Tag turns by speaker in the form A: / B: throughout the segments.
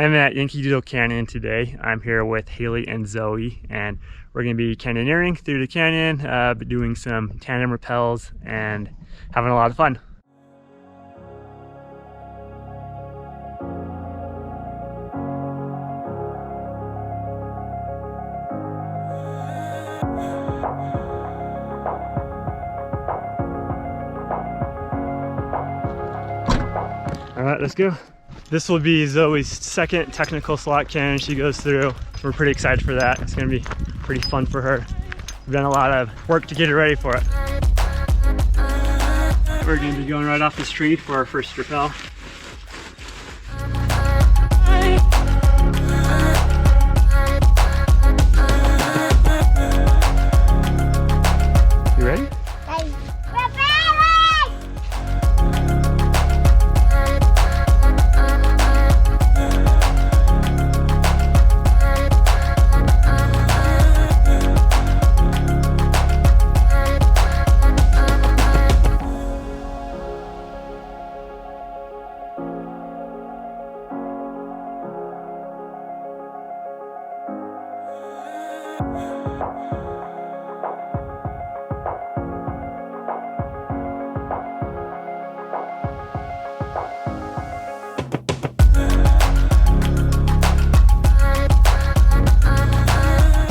A: I'm at Yankee Doodle Canyon today. I'm here with Haley and Zoe, and we're going to be canyoneering through the canyon, doing some tandem rappels and having a lot of fun. All right, let's go. This will be Zoe's second technical slot canyon she goes through. We're pretty excited for that. It's gonna be pretty fun for her. We've done a lot of work to get her ready for it. We're gonna be going right off this tree for our first rappel. You ready?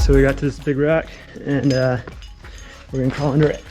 A: So we got to this big rock, and we're gonna crawl under it.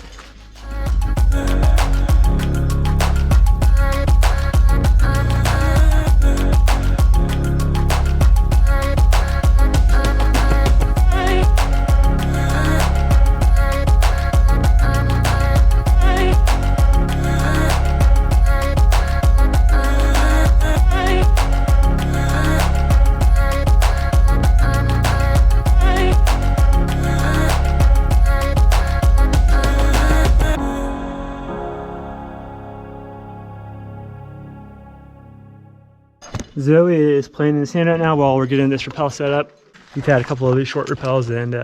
A: Zoe is playing in the sand right now while we're getting this rappel set up. We've had a couple of these short rappels, and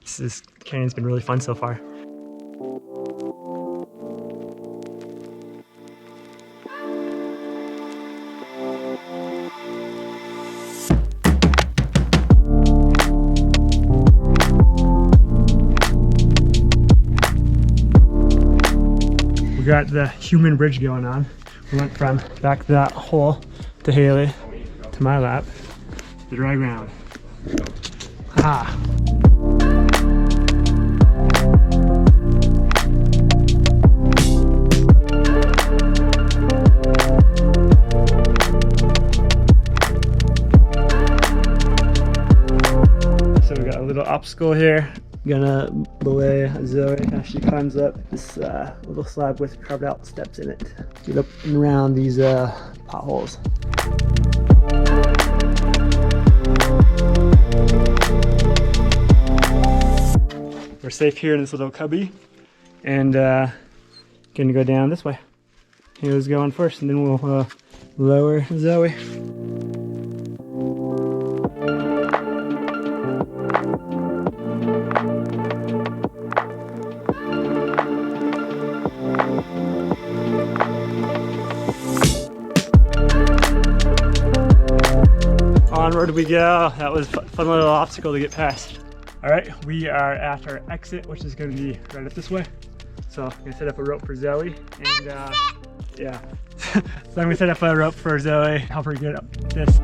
A: this canyon's been really fun so far. We got the human bridge going on. We went from back to that hole to Haley, to my lap, the dry ground. Ah. So we got a little obstacle here. Gonna belay Zoe as she climbs up this little slab with carved out steps in it. Get up and around these potholes. We're safe here in this little cubby, and gonna go down this way. Haley's going first, and then we'll lower Zoe. Onward we go. That was a fun little obstacle to get past. All right, we are at our exit, which is going to be right up this way. So I'm going to set up a rope for Zoe, and yeah. So I'm going to set up a rope for Zoe, help her get up this.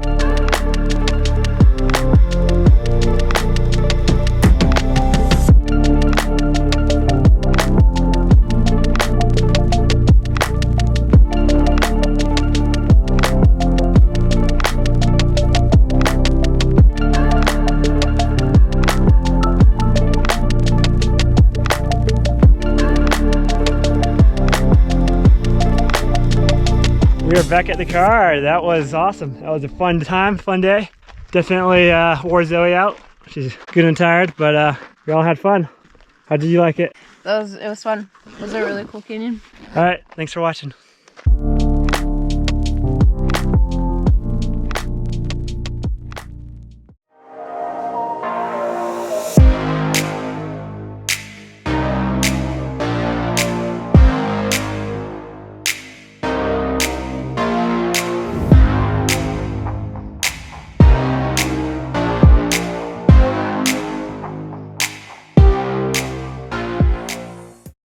A: We are back at the car. That was awesome. That was a fun time, fun day. Definitely wore Zoe out. She's good and tired, but we all had fun. How did you like it?
B: It was fun. It was a really cool canyon.
A: All right, thanks for watching.